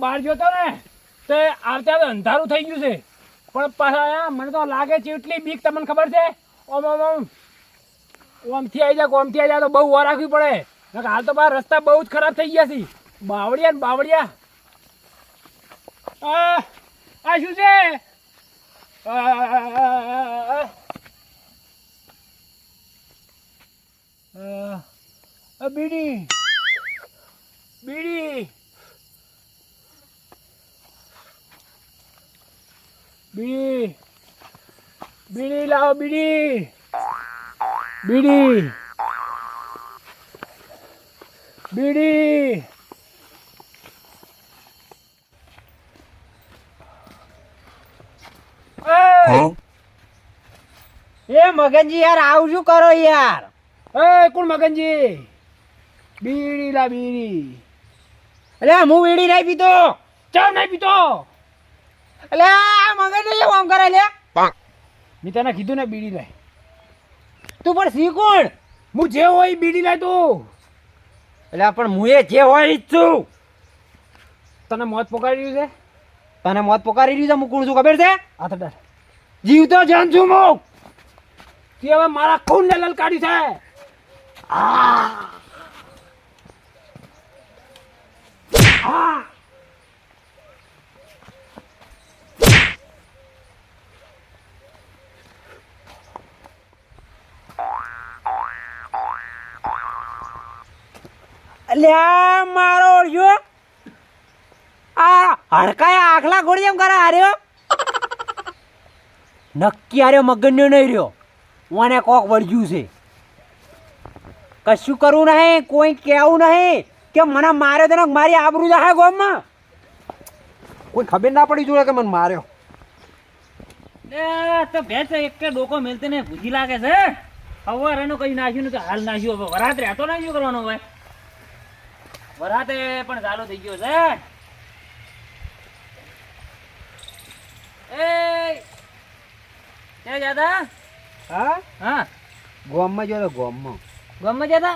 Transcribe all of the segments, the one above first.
બહાર જોતો ને તે આવતા અંધારું થઈ ગયું છે પણ પાછા મને તો લાગે છે એટલી બીક તમને ખબર છે ઓમ ઓમ ઓમ ઓમથી આવી જાય તો બહુ વાર રાખવી પડે હાલ તો બહાર રસ્તા બહુ જ ખરાબ થઈ ગયા છે બાવળિયા ને બાવળિયા આ શું છે બીડી બીડી બીડી બીડી લાવો બીડી બીડી બીડી એ મગનજી યાર આવું શું કરો યાર એ કોણ મગનજી બીડી લા બીડી અલે હું બીડી નહીં પીતો ચા નહીં પીતો અલે આ મગનજી કામ કરે લે મેં તને કીધું ને બીડી લાય તું પણ સી કોણ હું જે હોય બીડી લાય તું એટલે પણ હું એ જે હોય ઈ જ છું તને મોત પોકાડી રહ્યું છે તને મોત પોકારી રહ્યું છે હું કોણ છું ખબર છે આ તો ડર જીવ તો જાન છું હું તે હવે મારા ખૂન ને લલકાડી છે અલ્યા મારો ઓળ્યો આ હડકાયા આખલા ગોળી એમ કરે હાર્યો નક્કી હાર્યો મગનનો નહીં રહ્યો મને કોક વળગ્યું છે કશું કરવું નહીં કોઈ કહેવું નહીં કે મને માર્યો તો મારી આબરૂ જાય ગોમમાં કોઈ ખબર ના પડી જોડે કે મને માર્યો તો ભેંસ એક કે ડોકો મેલતે ને ભૂજી લાગે છે હવે એનું કઈ નાખ્યું ને તો હાલ નાખ્યું હવે વરાત રહેતો ના શું કરવાનો ભાઈ વરાતે પણ ચાલુ થઈ ગયો છે એ ક્યાં જાતા હા હા ગોમમાં જો ગોમમાં ગામમાં જતા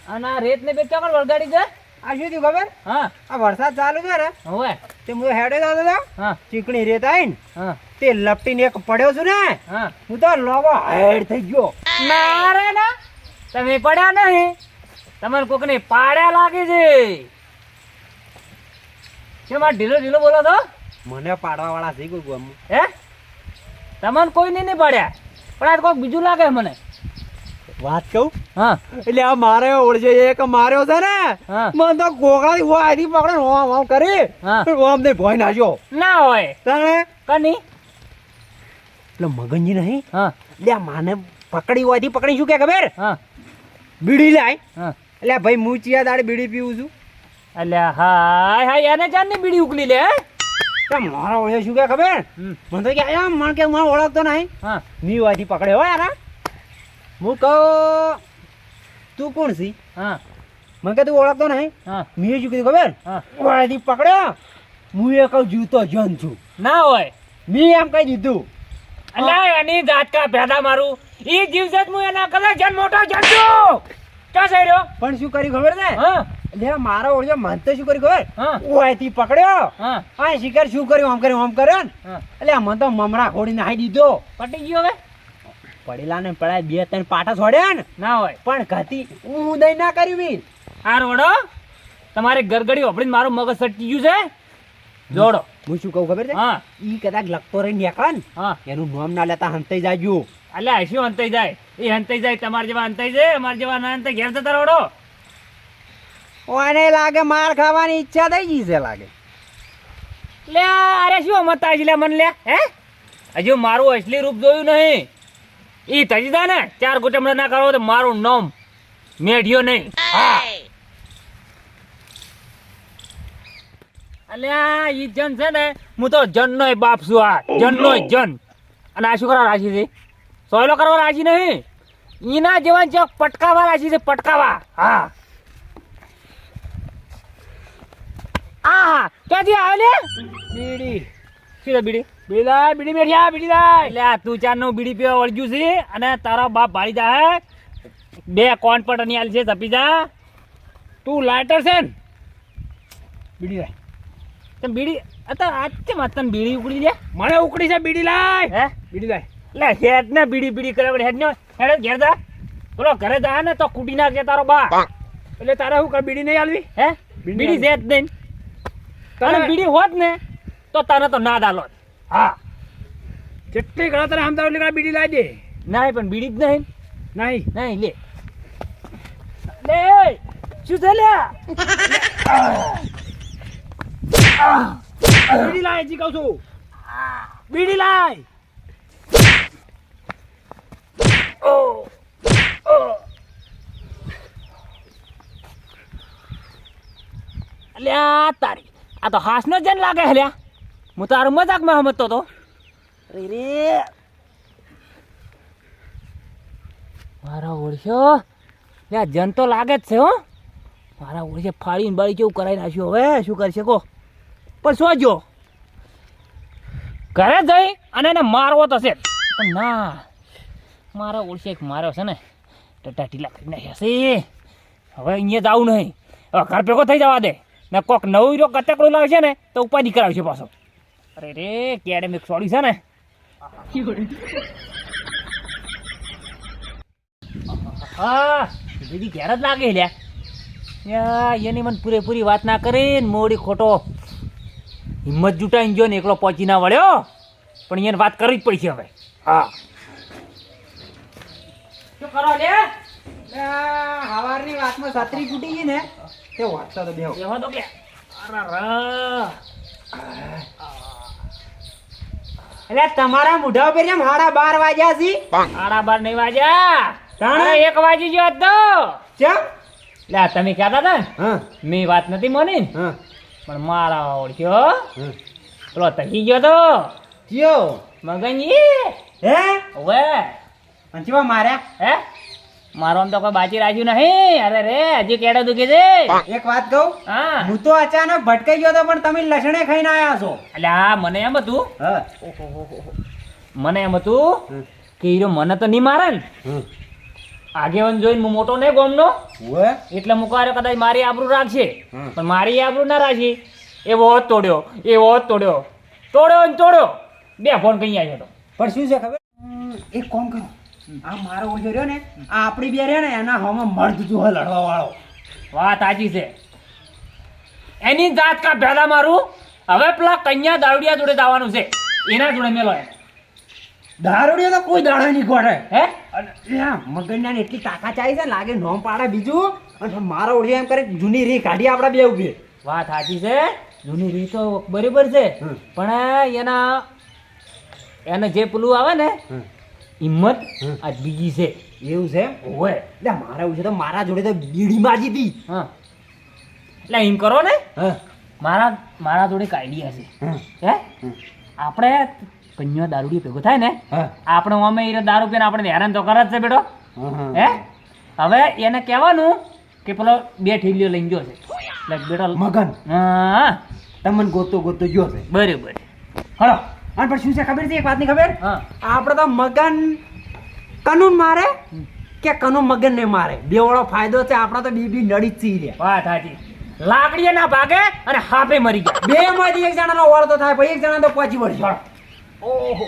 અને આ રેત ને બે ચોકડ વળગાડી છે આ શું થયું ખબર હા આ વરસાદ ચાલુ છે ને હવે તે હું હેડે જતો હતો હા ચીકણી રેત આવી ને હા તે લપટીને એક પડ્યો છું ને હા હું તો લોબો હેડ થઈ ગયો ના રે ના તમે પડ્યા નહીં તમારે કોકને પાડ્યા લાગે છે કેમ આ ઢીલો ઢીલો બોલો તો મને પાડવા વાળા થઈ ગયું ગોમમાં હે તમને કોઈ નહીં પડ્યા પણ આ કોઈક બીજું લાગે મને વાત કહું હા એટલે આ મારે ઓળશે એક માર્યો છે ને હા મને તો ગોગાળી હોય આથી પકડે ઓમ ઓમ કરી હા ઓમ ને ભોય નાખ્યો ના હોય તને કની એટલે મગનજી નહીં હા એટલે આ માને પકડી હોય થી પકડી શું કે ખબર હા બીડી લાય હા એટલે ભાઈ હું ચિયા દાડે બીડી પીવું છું અલ્યા હાય હાય એને ચાંદની બીડી ઉકલી લે તો મારા ઓળે શું કે ખબર મને તો કે આયા મને કે મને ઓળખતો નહીં હા મી હોય થી પકડે હોય યાર હું કહું તું કોણ છી હા મને કે તું ઓળખતો નહીં હા મેં શું કીધું ખબર હા ઓળેથી પકડ્યો હું એ કહું જીવતો જન છું ના હોય મેં એમ કહી દીધું અલ્યા એની જાતકા ભેડા મારું ઈ જીવજત હું એના કદાચ જન મોટો જન છું ક્યાં થઈ રહ્યો પણ શું કર્યું ખબર છે હા એટલે મારો ઓળજો મન તો શું કર્યું ખબર હા ઓયથી પકડ્યો હા આ શિકાર શું કર્યું આમ કર્યો ને હા એટલે મને તો મમરા ખોડી નાખી દીધો પટી ગયો હવે પડેલા ને પડાય બે ત્રણ પાટા છોડ્યા ને ના હોય પણ ઘતી હું દઈ ના કર્યું બી આ રોડો તમારે ગરગડી ઓપડીને મારું મગજ સટકી ગયું છે જોડો હું શું કહું ખબર છે હા ઈ કદાચ લગતો રહી નીકળે ને હા એનું નામ ના લેતા હંતાઈ જાજો અલ્યા શું અંતાઈ જાય એ અંતાઈ જાય તમારા જેવા અંતાઈ જાય અમારા જેવા ના અંતાઈ ઘેર જતા રોડો ઓને લાગે માર ખાવાની ઈચ્છા થઈ ગઈ છે લાગે લે અરે શું મતા છે લે મન લે હે હજુ મારું અસલી રૂપ જોયું નહીં ઈ તજીદા ને ચાર ગુટમડા ના કરો તો મારું નામ મેઢિયો નહીં હા અલ્યા ઈ જન છે ને હું તો જન નો બાપ છું આ જન નો જન અને આ શું કરવા રાશી છે સોયલો કરવા રાશી નહીં ઈના જેવા જે પટકાવા રાશી છે પટકાવા હા આ ક્યાંથી આવ્યો લે બીડી શું છે બીડી બીડી લાય, બીડી મેઠિયા, બીડી લાય. એટલે આ તું ચારનું બીડી પીવા વળગ્યું છે અને તારો બાપ ભાળી જાય 2 કોણ પટની આલ છે તપી જા. તું લાઇટર છે ને? બીડી લાય. તને બીડી અત્યારે આજ કેમ તને બીડી ઉકળી દે મને ઉકળી છે, બીડી લાય. હે બીડી લાય. એટલે હેડ ને બીડી બીડી કરે હેડ ને હેડ ઘેર જા. બોલો ઘરે જા ને તો કૂટી નાખે તારો બા. એટલે તારે શું કર, બીડી નહીં આલવી? હે બીડી છે જ નહીં. તને બીડી હોત ને તો તને તો ના દાલો. હા, જેટલી ઘણા તારે સમજાવ એટલે બીડી લાવી દે. નહીં પણ બીડી જ નહીં. નહીં નહીં લે લે શું છે લે બીડી લાય, જી કહું છું. બીડી લાય. અલ્યા તારી આ તો હાસનો જન લાગે હે લ્યા. હું તારો મજાકમાં સમજતો તો. અરે રે મારા ઓળખ્યો લ્યા જન તો લાગે જ છે હો. મારા ઓળખે ફાડીને બાળી કેવું કરાવી નાખ્યું. હવે શું કરી શકો પણ સોજો ઘરે જઈ અને એને મારવો તો છે પણ ના મારા ઓળખે એક માર્યો છે ને ટટા ઢીલા કરી નાખ્યા છે. હવે અહીંયા જવું નહીં, હવે ઘર ભેગો થઈ જવા દે ને કોક નવું હીરો કટકડું લાવે છે ને તો ઉપાધિ કરાવશે પાછો. અરે રે કેડે મેં સોડ્યું છે ને હા દીદી ઘેર જ લાગે લ્યા. એની મને પૂરેપૂરી વાત ના કરીને મોડી ખોટો હિંમત જુટાઈને ગયો ને એકલો પહોંચી ના વળ્યો પણ એને વાત કરવી જ પડશે હવે. હા શું કરો લે હવારની વાતમાં છત્રી તૂટી ગઈ ને તે વાંચતા તો બેહો. એમાં તો કે એટલે તમારા મોઢા ઉપર જેમ 12:30 વાગ્યા છે. 12:30 નહીં વાગ્યા, તાણે? 1 વાગી ગયો હતો. ચમ? લે તમે કહેતા હતા ને હા મેં વાત નથી માની હા પણ મારા ઓળખ્યો હા. પેલો તકી ગયો તો કયો? મગનજી. હે હવે અંચવા માર્યા? હે મારો આમ તો કોઈ બાજી રાખ્યું નહીં. અરે રે હજી કેડો દુખે છે. એક વાત કહું, હા હું તો અચાનક ભટકાઈ ગયો તો પણ તમે લસણે ખાઈને આયા છો. એટલે હા મને એમ હતું હા મને એમ હતું કે હીરો મને તો નહીં મારે ને આગેવાન જોઈને હું મોટો નહીં ગોમનો ઓએ એટલે મુકારે કદાચ મારી આબરૂ રાખશે હમ. પણ મારી આબરૂ ના રાખી એવો જ તોડ્યો તોડ્યો ને તોડ્યો 2 ફોન કઈ આવ્યો હતો. પણ શું છે ખબર, એક કામ કરો, આ મારો ઓળખ્યો રહ્યો ને આ આપણી બે રહ્યો ને એના હવામાં મર્દ જો લડવા વાળો. વાત સાચી છે એની જાત કા ભેલા મારું. હવે પેલા કન્યા દારૂડિયા જોડે જવાનું છે એના જોડે મેલો એમ. દારૂડિયો તો કોઈ દાડો નહીં ગોઠે. હે મગનના ને એટલી તાકાત આવી છે લાગે નોમ પાડે બીજું, અને મારો ઓળખ્યો એમ કરે જૂની રી કાઢી આપડા બે ઉભી. વાત સાચી છે જૂની રીત તો બરાબર છે હમ. પણ એને જે પેલું આવે ને હિંમત આ બીજી છે. એવું છે? ઓય એટલે મારા એવું છે તો મારા જોડે તો બીડી માજી હતી. હા એટલે એમ કરો ને હા મારા જોડે એક આઈડિયા છે. હા હે આપણે કન્યા દારૂડી ભેગો થાય ને હા આપણે અમે એ દારૂ પીને આપણે હેરાન તો કરે જ છે બેટો. હા. હે હવે એને કહેવાનું કે પેલો 2 ઠીલીઓ લઈને ગયો છે એટલે બેટો મગન હા તમને ગોતો ગયો છે. બરાબર. હલો, અને પણ શું છે ખબર છે, એક વાતની ખબર, હા આપણે તો મગન કનુન મારે કે કનુ મગન ને મારે બેવડો ફાયદો છે. આપણા તો બીબી નડી જ સી રે. વાત સાચી. લાકડીએ ના ભાગે અને હાપે મરી ગયા. બે માંથી એક જણાનો વળતો થાય પણ એક જણા તો પહોંચી વળશે. ઓહો,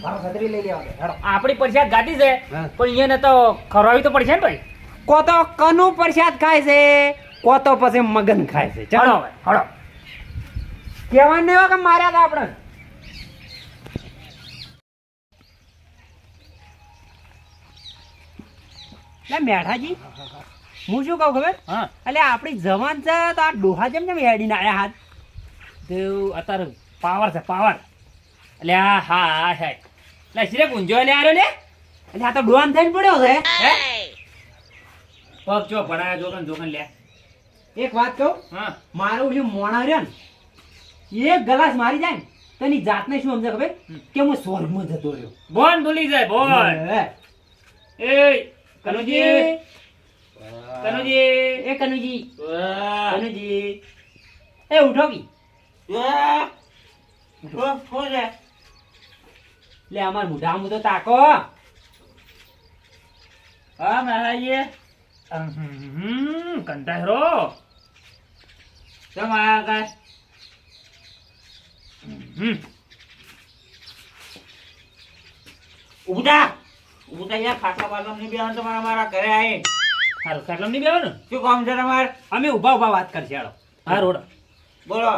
મારો છત્રી લઈ લેવા દે. હેડો. આપણી પરસાદ ગાતી છે હા. પણ એને તો ખવડાવી તો પડશે ને ભાઈ. કો તો કનુ પ્રસાદ ખાય છે, કો તો પછી મગન ખાય છે. હળો ચાલો હવે, હળો. કહેવાનું નહીં હોય કે માર્યા હતા આપણે. લે મેઠાજી, હું શું કહું ખબર, હા એટલે આપણી જવાન છે તો આ ડોહા જેમ જેમ હેડીને આયા હાથ. તેવું અત્યારે પાવર છે પાવર. એટલે હા હા હા સાહેબ એટલે સિરે ગુંજો લે આર્યો લે. એટલે આ તો ડોહાન થઈને પડ્યો છે. હે પગ જો ભણાયા જોકન લે. એક વાત કહું, હા મારું જે મોણા રહ્યો ને એક ગ્લાસ મારી જાય ને તો એની જાતને શું સમજે ખબર, કે હું સ્વર્ગમાં જતો રહ્યો. બોન ભૂલી જાય બોન. હે. એ કનુજી કનુજી એ કનુજી, વાહ. કનુજી, એ ઉઠો કી. શું છે? લે અમાર મુઢા મુ તો તાકો. હા મહારાજી કંટાળો કેમ આયા કાંઈ? ઉભા યાર, ખાટલા બાટલા નહીં બેવાનું તમારા મારા ઘરે આવીને. હારું ખાટલા નહીં બેવાનું શું કામ છે તમારે? અમે ઊભા ઊભા વાત કરશે હાલો. હા રોડ બોલો.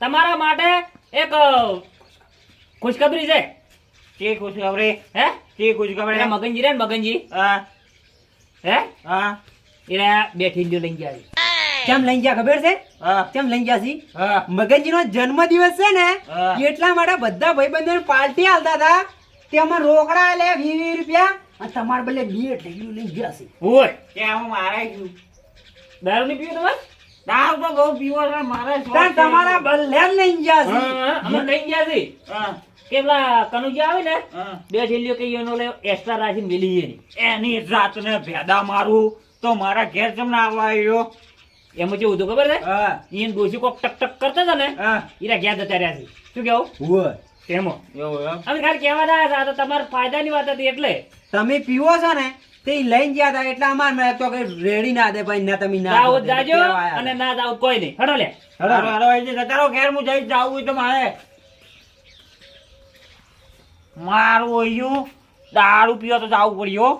તમારા માટે એક ખુશખબરી છે. કે ખુશખબરી? હે કે ખુશખબરી? પેલા મગનજી રે ને મગનજી હા હે હા એરા બે ઠીંડીઓ લઈને ગયા છે. કેમ લઈ ગયા ખબર છે? હા કેમ લઈ ગયા છી? હા મગનજી નો જન્મદિવસ છે ને હા. એટલા માટે બધા ભાઈબંધો પાર્ટી આલતા હતા. તેમાં રોકડા આલે 20 રૂપિયા અને તમારે બદલે 2 ઠેલીઓ લઈ ગયા છે. ઓય કે હું મારા છું. દારૂ નહીં પીવું તમારે? દારૂ તો બહુ પીવો છે મારે. તાર તમારા બદલે જ લઈ ગયા છે. અમે લઈ ગયા છે હા કે પેલા કનુજી આવે ને હા. બે ઠેલીઓ કઈ એનો લે એક્સ્ટ્રા રાખીને મેલી એની એની રાતને ભેદા મારું તો મારા ઘેર કેમ ના આવવા આવ્યો? એમાં કેવું હતું ખબર છે હા એને ડોસી કોક ટક ટક કરતા હતા ને હા એરા ગયા જતા રહ્યા છે. શું કેવું ઓય, તેમાં એવું એમ? અમે ખાલી કહેવા રહ્યા હતા, આ તો તમારા ફાયદાની વાત હતી એટલે તમે પીવો છો ને તે લઈને ગયા હતા એટલે અમાર મેં તો કઈ રેડી ના દે ભાઈ ના તમે ના જાઓ દો. જાજો કેવા આયા. અને ના જાઓ કોઈ નહીં. હડો લે હલો. હાલો, હાલો, એ જે જતા રહો ઘેર, હું જઈ જાવું હોય તો મારે. મારું ઓયું દારૂ પીવા તો જાવું પડ્યો.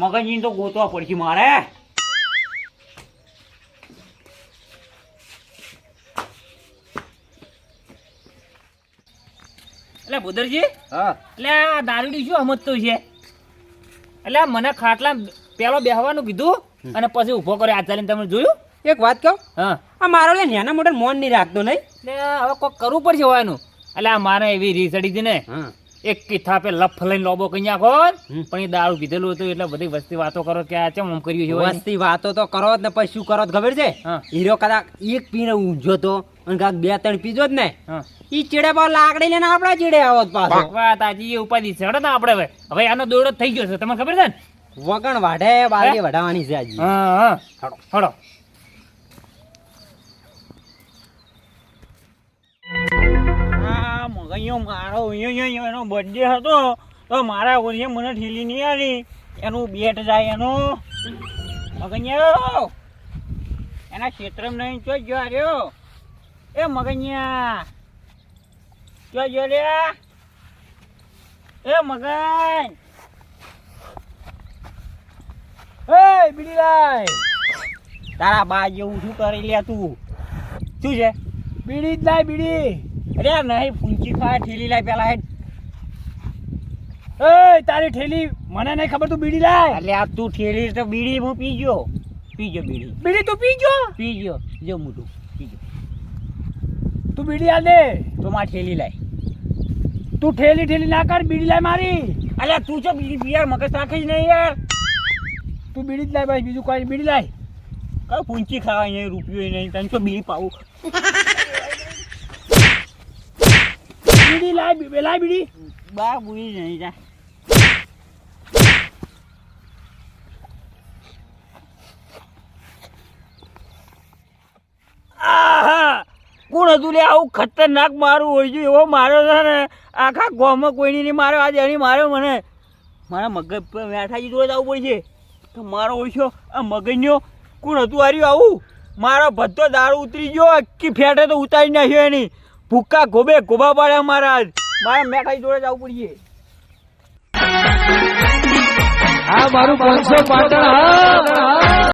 મગજની તો ગોતવા પડશે મારે. એટલે ભૂદરજી હા એટલે આ દારૂડી શું સમજતું છે? એટલે મને ખાટલા પેલો બેહવાનું કીધું અને પછી ઊભો કર્યો આ ચાલીને. તમે જોયું? એક વાત કહું, હા આ મારો લે નાના મોટા મોન નહીં રાખતો નહીં. એટલે હવે કોક કરવું પડશે હોવાનું. એટલે આ મારે એવી રીસ ચડી હતી ને હા એક કિથા પે લફ લઈને લોબો કઈ નાખો હમ. પણ એ દારૂ પીધેલું હતું એટલે બધી વસ્તી વાતો કરો કે આ ચમ આમ કર્યું છે હોય. વસ્તી વાતો તો કરો જ ને પછી શું કરો જ ખબર છે? હા. હીરો કદાચ એક પીને ઊંઝો તો અને કાંક 2-3 પીજો જ ને હા ઈ ચેડે પાવ લાકડી લઈને આપડા ચેડે આવત પાછો. વાત આજી એ ઉપાધિ છે. હડો ને આપણે હવે આનો દોડો જ થઈ ગયો છે. તમને ખબર છે ને? વગણ વાઢે બાલડી વઢાવાની છે આજે. હા હા હડો હડો આ મગજનો મારો અહીંયા એનો બર્થડે હતો તો મારા ઓળીએ મને ઠીલી નહીં આવી. એનું બેટ જાય એનું મગન્યા એના ક્ષેત્રમાં નહીં ચો જો રહ્યો. એ મગન્યા ચો જો રે. એ મગન એ બીડી લાય તારા બા જેવું શું કરી લે તું? શું છે? બીડી જ લાય બીડી. અરે નહીં પૂંચી ખાય ઠીલી લાય પેલા હેડ. એ તારી ઠેલી મને નહીં ખબર, તું બીડી લાય. એટલે આ તું ઠેલી તો બીડી હું પીજો બીડી બીડી તું પીજો. પીજો જો મોટું પીજો. તું બીડી આ દે. તો માં ઠેલી લાય. તું ઠેલી ઠેલી ના કર, બીડી લાય મારી. અલ્યા તું છે બીડી પી યાર, મગજ રાખે જ નહીં યાર. તું બીડી જ લાય ભાઈ, બીજું કોઈ બીડી લાય. કઈ પૂંચી ખાવા નહીં, રૂપિયો નહીં, તને તો બીડી પાવું. બીડી લાય લાય બીડી. બા બુરી નહીં જા. આહા! કોણ હતું લે આવું ખતરનાક મારું હોય છે? એવો માર્યો છે ને આખા ગામમાં કોઈની નહીં માર્યો, આજે એની માર્યો મને. મારા મગજ પર મેઠાજી જોડે જ આવવું પડશે તો મારો ઓછો આ મગજનો કોણ હતું હાર્યું આવું? મારો બધો દારૂ ઉતરી ગયો, આખી ફેટે તો ઉતારી નાખ્યો એની. ભૂક્કા ગોબે ગોબા પાડ્યા મારા આજ. મારા મેઠાજી જોડે જ આવવું પડશે. આ મારું 500 પાટણ. હા